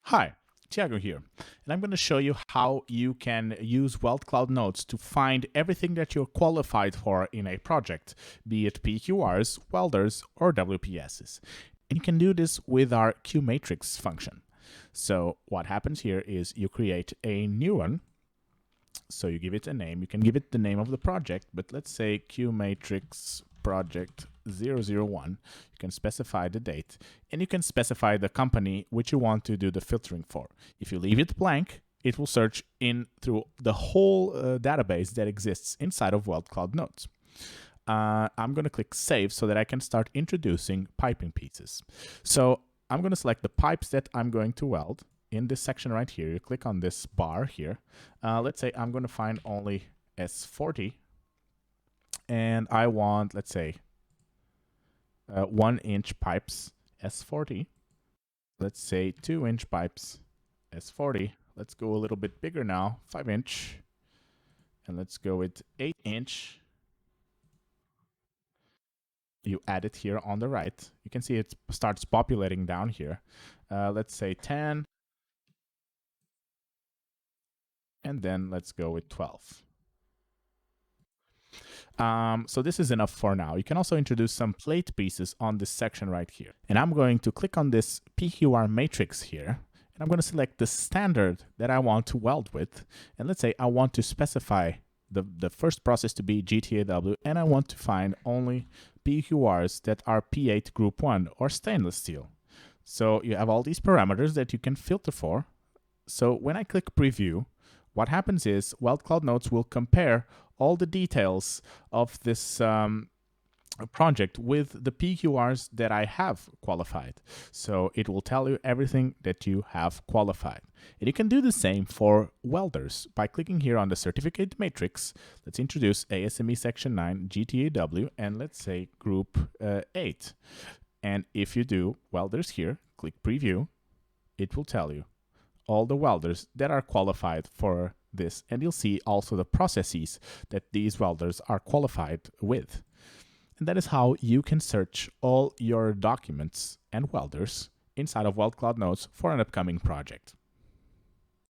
Hi, Tiago here, and I'm going to show you how you can use WeldCloud Notes to find everything that you're qualified for in a project, be it PQRs, welders, or WPSs. And you can do this with our Qmatrix function. So what happens here is you create a new one. So you give it a name. You can give it the name of the project, but let's say Qmatrix project 001. You can specify the date, and you can specify the company which you want to do the filtering for. If you leave it blank, it will search in through the whole database that exists inside of WeldCloud Notes. I'm going to click Save so that I can start introducing piping pieces. So I'm going to select the pipes that I'm going to weld. In this section right here, you click on this bar here. Let's say I'm going to find only S40. And I want, let's say, 1-inch pipes, S40. Let's say 2-inch pipes, S40. Let's go a little bit bigger now, 5-inch. And let's go with 8-inch. You add it here on the right. You can see it starts populating down here. Let's say 10. And then let's go with 12. So this is enough for now. You can also introduce some plate pieces on this section right here. And I'm going to click on this PQR matrix here. And I'm going to select the standard that I want to weld with. And let's say I want to specify the first process to be GTAW. And I want to find only PQRs that are P8 Group 1 or stainless steel. So you have all these parameters that you can filter for. So when I click Preview, what happens is WeldCloud Notes will compare all the details of this project with the PQRs that I have qualified. So it will tell you everything that you have qualified. And you can do the same for welders by clicking here on the certificate matrix. Let's introduce ASME Section 9 GTAW and let's say Group 8. And if you do welders here, click Preview, it will tell you all the welders that are qualified for this, and you'll see also the processes that these welders are qualified with. And that is how you can search all your documents and welders inside of WeldCloud Notes for an upcoming project.